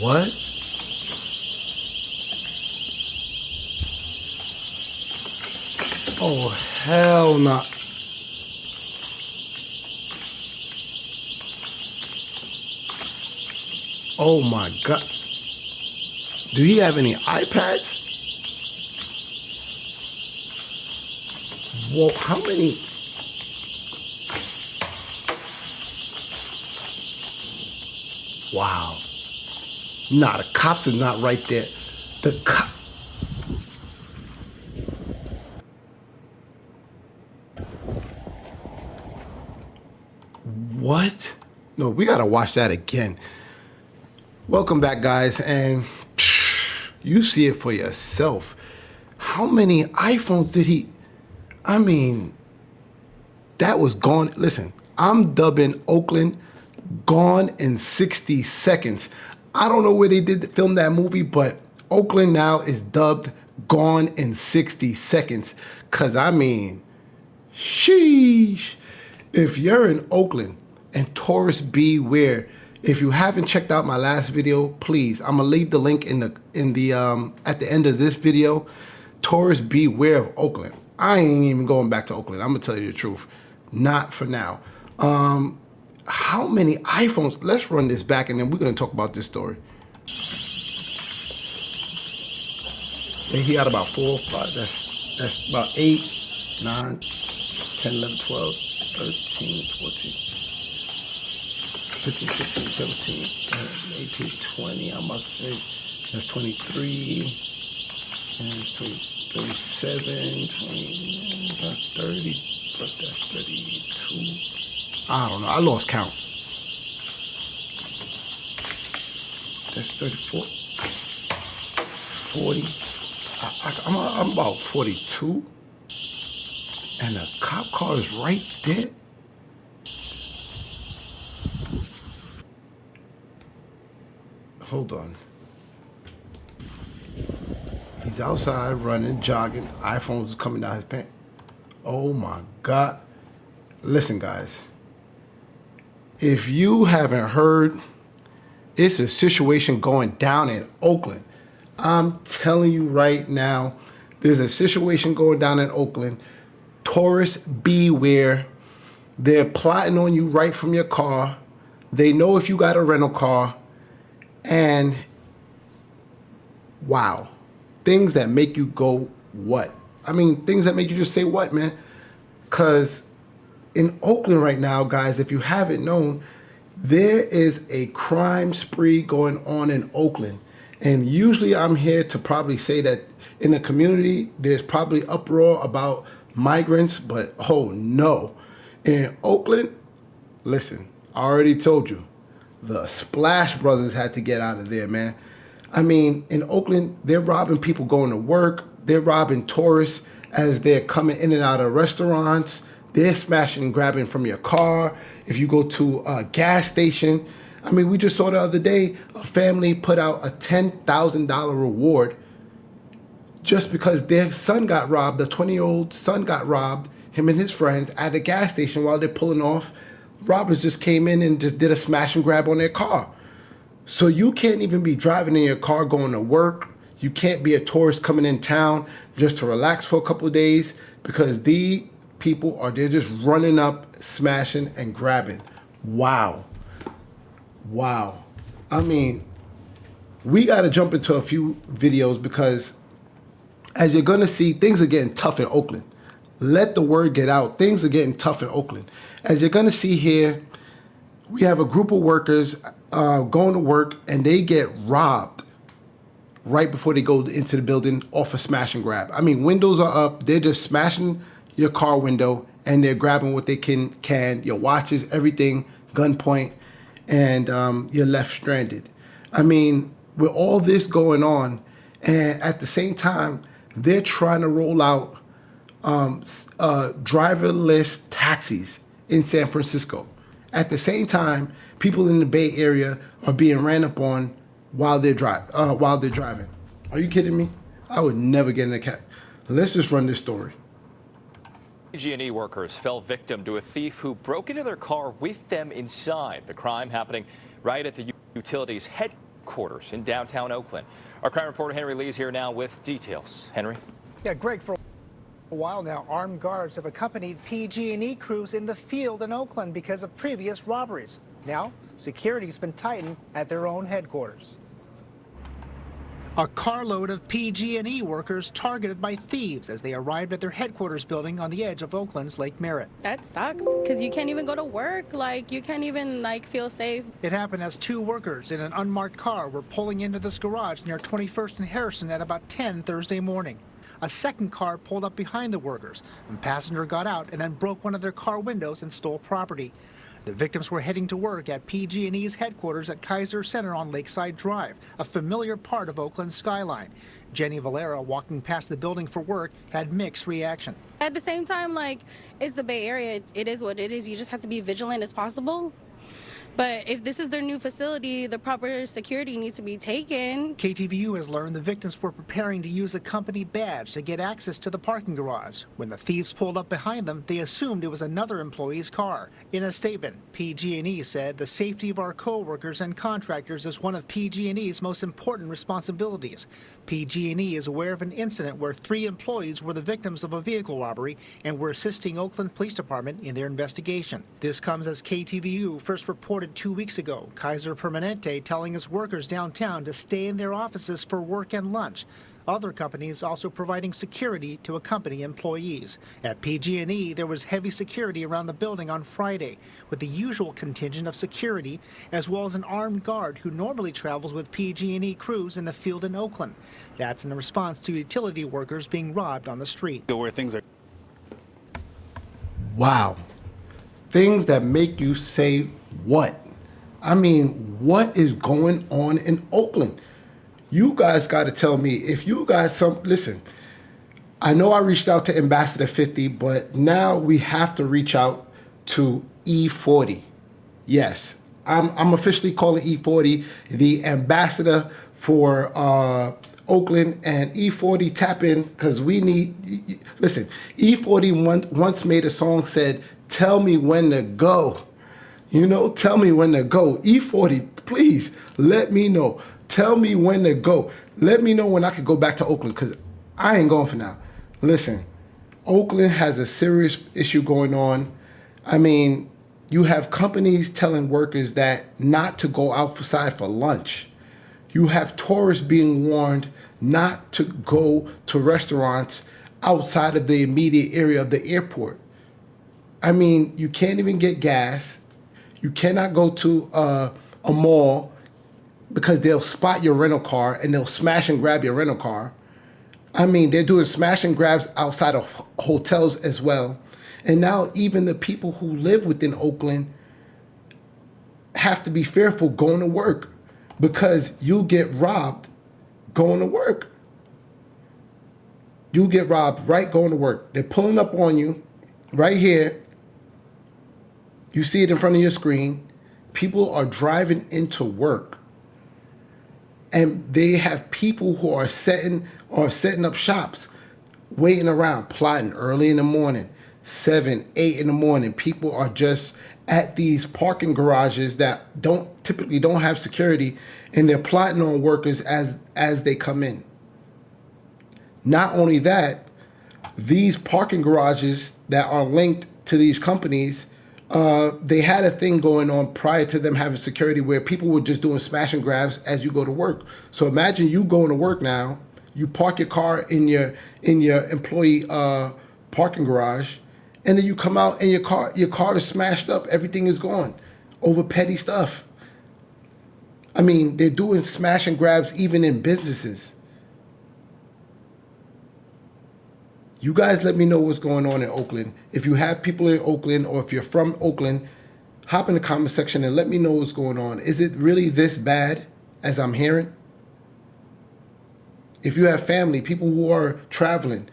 What? Oh, hell no. Oh my God. Do you have any iPads? Whoa, how many? Wow. Nah, the cops are not right there. The cop. What? No, we gotta watch that again. Welcome back, guys, and you see it for yourself. How many iPhones did he? I mean, that was gone. Listen, I'm dubbing Oakland Gone in 60 Seconds. I don't know where they did film that movie, but Oakland now is dubbed Gone in 60 Seconds. Cause I mean, sheesh. If you're in Oakland and tourists beware, if you haven't checked out my last video, please, I'm gonna leave the link in the at the end of this video. Tourists beware of Oakland. I ain't even going back to Oakland. I'm gonna tell you the truth. Not for now. How many iPhones? Let's run this back and then we're gonna talk about this story. And he had about 4 or 5. That's about 8, 9, 10, 11, 12, 13, 14, 15, 16, 17, 18, 20. I'm about to say that's 23. And it's 37, 20, that's 30, but that's 32. I don't know. I lost count. That's 34, 40. I'm about 42. And the cop car is right there. Hold on. He's outside running, jogging. iPhones coming down his pants. Oh my God. Listen, guys. If you haven't heard, it's a situation going down in Oakland. I'm telling you right now, there's a situation going down in Oakland. Tourists beware. They're plotting on you right from your car. They know if you got a rental car. And wow, things that make you go, what? I mean, things that make you just say, what, man? Because in Oakland right now, guys, if you haven't known, there is a crime spree going on in Oakland. And usually I'm here to probably say that in the community, there's probably uproar about migrants, but oh no. In Oakland, listen, I already told you, the Splash Brothers had to get out of there, man. I mean, in Oakland, they're robbing people going to work. They're robbing tourists as they're coming in and out of restaurants. They're smashing and grabbing from your car. If you go to a gas station, I mean, we just saw the other day, a family put out a $10,000 reward just because their son got robbed. The 20-year-old son got robbed, him and his friends, at a gas station while they're pulling off. Robbers just came in and just did a smash and grab on their car. So you can't even be driving in your car going to work. You can't be a tourist coming in town just to relax for a couple of days because the people are there just running up, smashing and grabbing. Wow. Wow. I mean, we got to jump into a few videos because as you're going to see, things are getting tough in Oakland. Let the word get out. Things are getting tough in Oakland. As you're going to see here, we have a group of workers going to work and they get robbed right before they go into the building off a smash and grab. I mean, windows are up. They're just smashing your car window and they're grabbing what they can your watches, everything, gunpoint, and you're left stranded. I mean, with all this going on, and at the same time, they're trying to roll out driverless taxis in San Francisco. At the same time, people in the Bay Area are being ran up on while they're driving. Are you kidding me? I would never get in a cab. Let's just run this story. PG&E workers fell victim to a thief who broke into their car with them inside. The crime happening right at the utilities headquarters headquarters in downtown Oakland. Our crime reporter Henry Lee is here now with details. Henry? Yeah, Greg, for a while now, armed guards have accompanied PG&E crews in the field in Oakland because of previous robberies. Now, security's been tightened at their own headquarters. A carload of PG&E workers targeted by thieves as they arrived at their headquarters building on the edge of Oakland's Lake Merritt. That sucks, because you can't even go to work. Like, you can't even, feel safe. It happened as two workers in an unmarked car were pulling into this garage near 21st and Harrison at about 10 Thursday morning. A second car pulled up behind the workers. The passenger got out and then broke one of their car windows and stole property. The victims were heading to work at PG&E's headquarters at Kaiser Center on Lakeside Drive, a familiar part of Oakland's skyline. Jenny Valera, walking past the building for work, had mixed reaction. At the same time, it's the Bay Area. It is what it is. You just have to be vigilant as possible. But if this is their new facility, the proper security needs to be taken. KTVU has learned the victims were preparing to use a company badge to get access to the parking garage. When the thieves pulled up behind them, they assumed it was another employee's car. In a statement, PG&E said the safety of our co-workers and contractors is one of PG&E's most important responsibilities. PG&E is aware of an incident where 3 employees were the victims of a vehicle robbery and were assisting Oakland Police Department in their investigation. This comes as KTVU first reported 2 weeks ago, Kaiser Permanente telling its workers downtown to stay in their offices for work and lunch. Other companies also providing security to accompany employees. At PG&E, there was heavy security around the building on Friday, with the usual contingent of security, as well as an armed guard who normally travels with PG&E crews in the field in Oakland. That's in response to utility workers being robbed on the street. Where things are. Wow. Things that make you say what? I mean, what is going on in Oakland? You guys got to tell me if you guys listen. I know I reached out to Ambassador 50, but now we have to reach out to E40. Yes, I'm officially calling E40 the ambassador for Oakland, and E40 tap in because we need. Listen, E40 once made a song said, "Tell me when to go." You know, tell me when to go. E40, please let me know. Tell me when to go. Let me know when I could go back to Oakland because I ain't going for now. Listen, Oakland has a serious issue going on. I mean, you have companies telling workers that not to go outside for lunch. You have tourists being warned not to go to restaurants outside of the immediate area of the airport. I mean, you can't even get gas. You cannot go to a mall because they'll spot your rental car and they'll smash and grab your rental car. I mean, they're doing smash and grabs outside of hotels as well. And now even the people who live within Oakland have to be fearful going to work because you'll get robbed going to work. You'll get robbed right going to work. They're pulling up on you right here. You see it in front of your screen. People are driving into work. And they have people who are setting up shops, waiting around, plotting early in the morning, 7, 8 in the morning. People are just at these parking garages that typically don't have security, and they're plotting on workers as they come in. Not only that, these parking garages that are linked to these companies, they had a thing going on prior to them having security where people were just doing smash and grabs as you go to work. So imagine you going to work now, you park your car in your employee parking garage, and then you come out and your car is smashed up, everything is gone over petty stuff. I mean, they're doing smash and grabs even in businesses. You guys let me know what's going on in Oakland. If you have people in Oakland or if you're from Oakland, hop in the comment section and let me know what's going on. Is it really this bad as I'm hearing? If you have family, people who are traveling,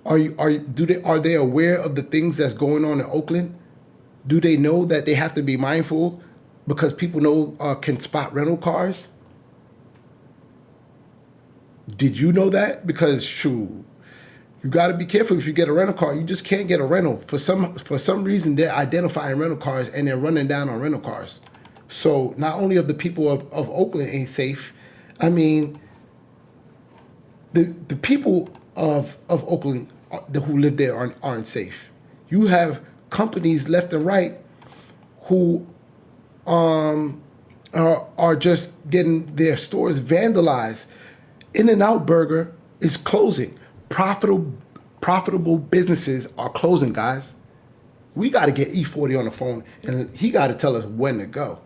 are they aware of the things that's going on in Oakland? Do they know that they have to be mindful because people know can spot rental cars? Did you know that? Because shoot, you got to be careful if you get a rental car. You just can't get a rental. For some reason, they're identifying rental cars and they're running down on rental cars. So not only of the people of Oakland ain't safe, I mean, the people of Oakland who live there aren't safe. You have companies left and right who are just getting their stores vandalized. In-N-Out Burger is closing. Profitable businesses are closing, guys. We got to get E40 on the phone, and he got to tell us when to go.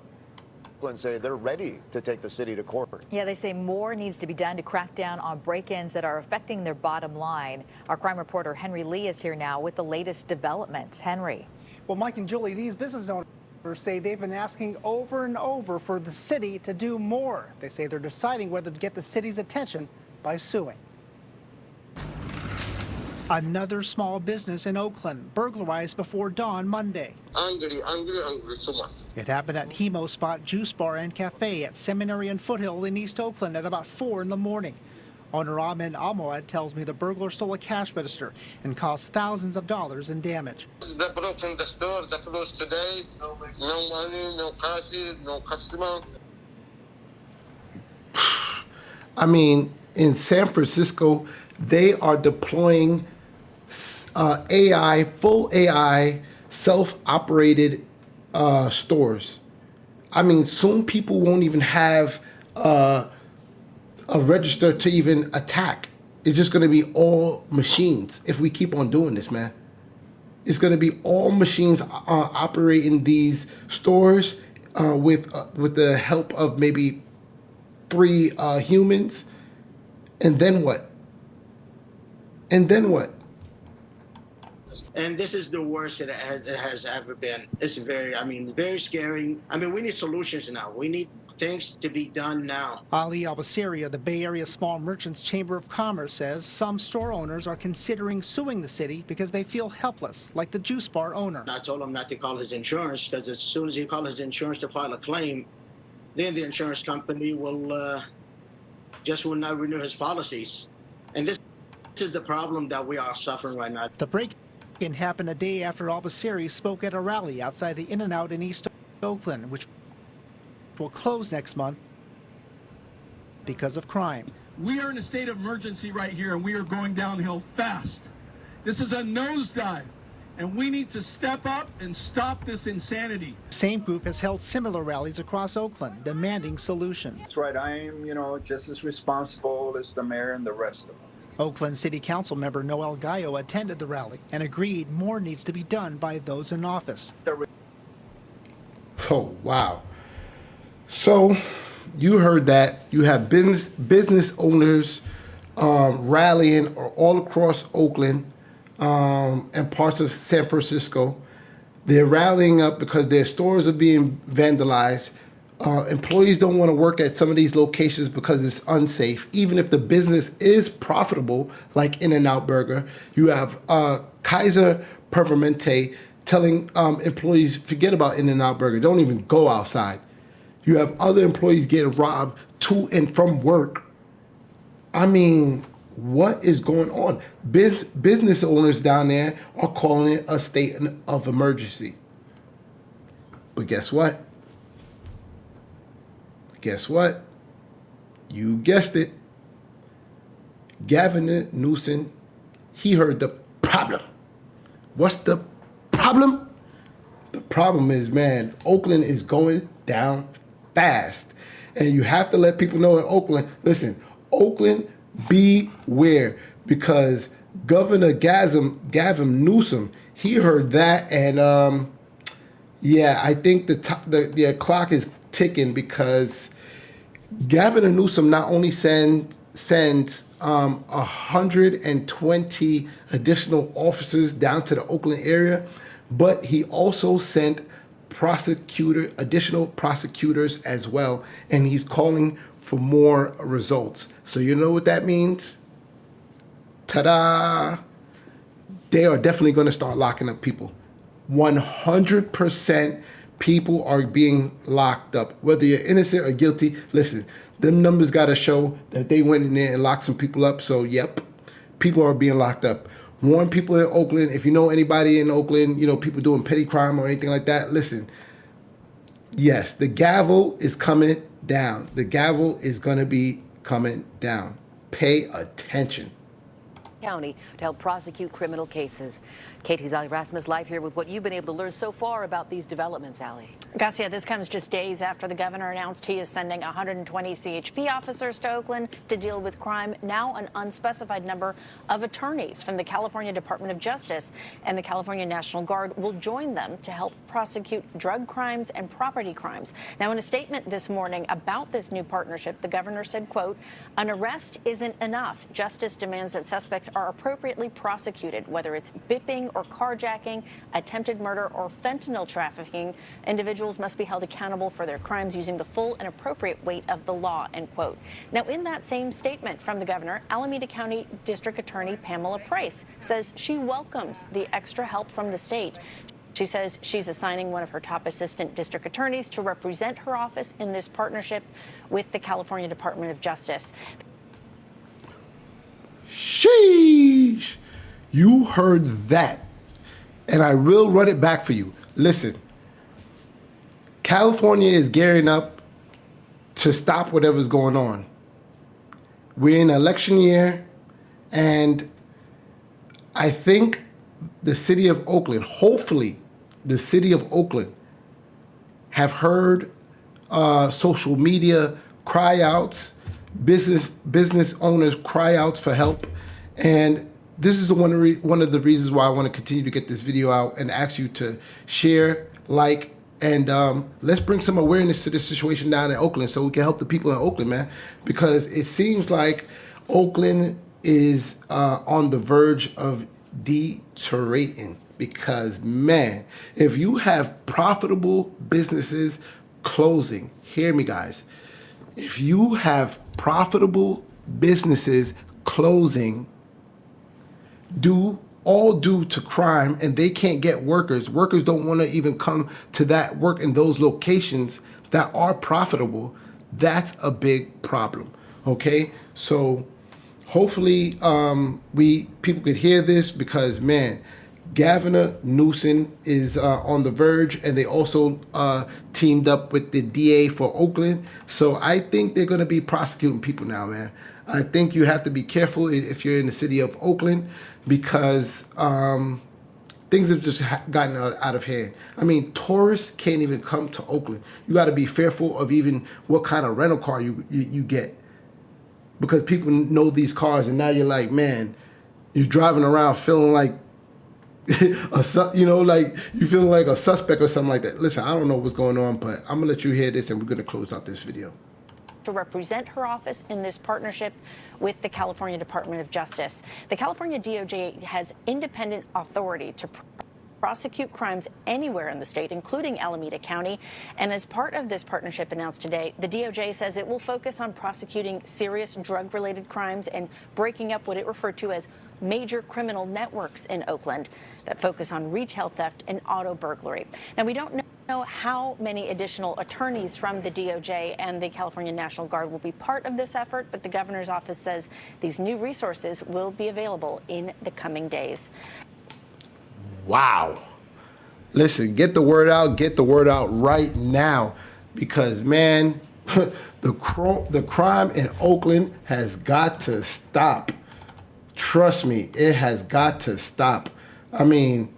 Say they're ready to take the city to court. Yeah, they say more needs to be done to crack down on break-ins that are affecting their bottom line. Our crime reporter Henry Lee is here now with the latest developments. Henry. Well, Mike and Julie, these business owners say they've been asking over and over for the city to do more. They say they're deciding whether to get the city's attention by suing. Another small business in Oakland burglarized before dawn Monday. Angry so much. It happened at Hemo Spot Juice Bar and Cafe at Seminary and Foothill in East Oakland at about 4 in the morning. Owner Ahmed Almoad tells me the burglar stole a cash register and caused thousands of dollars in damage. They broke in the store that closed today. No money, no cash, no customer. I mean, in San Francisco, they are deploying AI, full AI, self-operated stores. I mean, soon people won't even have a register to even attack. It's just going to be all machines if we keep on doing this, man. It's going to be all machines operating these stores with the help of maybe 3 humans. And then what? And then what? And this is the worst it has ever been. It's very scary. I mean, we need solutions now. We need things to be done now. Ali Albasiri of the Bay Area Small Merchants Chamber of Commerce says some store owners are considering suing the city because they feel helpless, like the juice bar owner. I told him not to call his insurance because as soon as he calls his insurance to file a claim, then the insurance company will not renew his policies. And this is the problem that we are suffering right now. The break-in happened a day after Albasiri spoke at a rally outside the In-N-Out in East Oakland, which will close next month because of crime. We are in a state of emergency right here, and we are going downhill fast. This is a nosedive, and we need to step up and stop this insanity. The same group has held similar rallies across Oakland, demanding solutions. That's right. I am, just as responsible as the mayor and the rest of them. Oakland City Council member Noel Gallo attended the rally and agreed more needs to be done by those in office. Oh, wow. So you heard that. You have business owners rallying all across Oakland and parts of San Francisco. They're rallying up because their stores are being vandalized. Employees don't want to work at some of these locations because it's unsafe. Even if the business is profitable, like In-N-Out Burger, you have Kaiser Permanente telling employees, forget about In-N-Out Burger, don't even go outside. You have other employees getting robbed to and from work. I mean, what is going on? Business owners down there are calling it a state of emergency. But guess what? Guess what? You guessed it. Gavin Newsom, he heard the problem. What's the problem? The problem is, man, Oakland is going down fast. And you have to let people know in Oakland, listen, Oakland, beware, because Governor Gavin Newsom, he heard that, and yeah, I think the clock is ticking because Gavin Newsom not only sends 120 additional officers down to the Oakland area, but he also sent additional prosecutors as well, and he's calling for more results. So you know what that means? Ta-da! They are definitely going to start locking up people. 100% people are being locked up. Whether you're innocent or guilty, listen, the numbers got to show that they went in there and locked some people up. So, yep, people are being locked up. Warn people in Oakland, if you know anybody in Oakland, people doing petty crime or anything like that, listen, Yes, the gavel is coming down. The gavel is going to be coming down. Pay attention. County to help prosecute criminal cases. Katie's Ali Rasmus live here with what you've been able to learn so far about these developments, Ali. Garcia, this comes just days after the governor announced he is sending 120 CHP officers to Oakland to deal with crime. Now an unspecified number of attorneys from the California Department of Justice and the California National Guard will join them to help prosecute drug crimes and property crimes. Now, in a statement this morning about this new partnership, the governor said, quote, "An arrest isn't enough. Justice demands that suspects are appropriately prosecuted, whether it's bipping or carjacking, attempted murder, or fentanyl trafficking. Individuals must be held accountable for their crimes using the full and appropriate weight of the law," end quote. Now, in that same statement from the governor, Alameda County District Attorney Pamela Price says she welcomes the extra help from the state. She says she's assigning one of her top assistant district attorneys to represent her office in this partnership with the California Department of Justice. Sheesh. You heard that. And I will run it back for you. Listen, California is gearing up to stop whatever's going on. We're in election year, and I think the city of Oakland, hopefully the city of Oakland, have heard social media cry outs, business owners cry outs for help. And this is one of the reasons why I want to continue to get this video out and ask you to share, like, and let's bring some awareness to this situation down in Oakland so we can help the people in Oakland, man. Because it seems like Oakland is on the verge of deteriorating. Because, man, if you have profitable businesses closing, hear me, guys. If you have profitable businesses closing, due to crime, and they can't get workers. Workers don't want to even come to that work in those locations that are profitable. That's a big problem. Okay, so hopefully people could hear this, because, man, Governor Newsom is on the verge, and they also teamed up with the DA for Oakland. So I think they're going to be prosecuting people now, man. I think you have to be careful if you're in the city of Oakland, because things have just gotten out of hand. I mean, tourists can't even come to Oakland. You got to be fearful of even what kind of rental car you get, because people know these cars, and now you're like, man, you're driving around feeling like like you feeling like a suspect or something like that. Listen, I don't know what's going on, but I'm gonna let you hear this, and we're gonna close out this video. To represent her office in this partnership with the California Department of Justice. The California DOJ has independent authority to prosecute crimes anywhere in the state, including Alameda County. And as part of this partnership announced today, the DOJ says it will focus on prosecuting serious drug-related crimes and breaking up what it referred to as major criminal networks in Oakland that focus on retail theft and auto burglary. Now, we don't know how many additional attorneys from the DOJ and the California National Guard will be part of this effort, but the governor's office says these new resources will be available in the coming days. Wow. Listen, get the word out right now, because, man, the crime in Oakland has got to stop. Trust me, it has got to stop. I mean,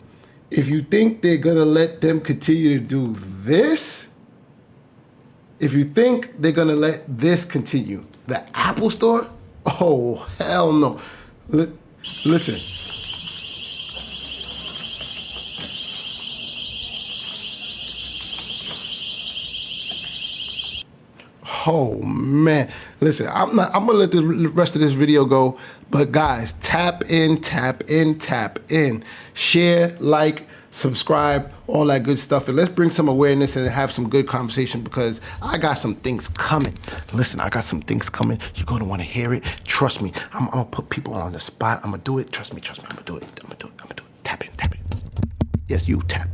if you think they're going to let them continue to do this, if you think they're going to let this continue, the Apple Store, oh, hell no. Listen. Oh, man. Listen, I'm going to let the rest of this video go. But, guys, tap in. Share, like, subscribe, all that good stuff. And let's bring some awareness and have some good conversation, because I got some things coming. Listen, I got some things coming. You're going to want to hear it. Trust me. I'm going to put people on the spot. I'm going to do it. Trust me. I'm going to do it. Tap in. Yes, you tap.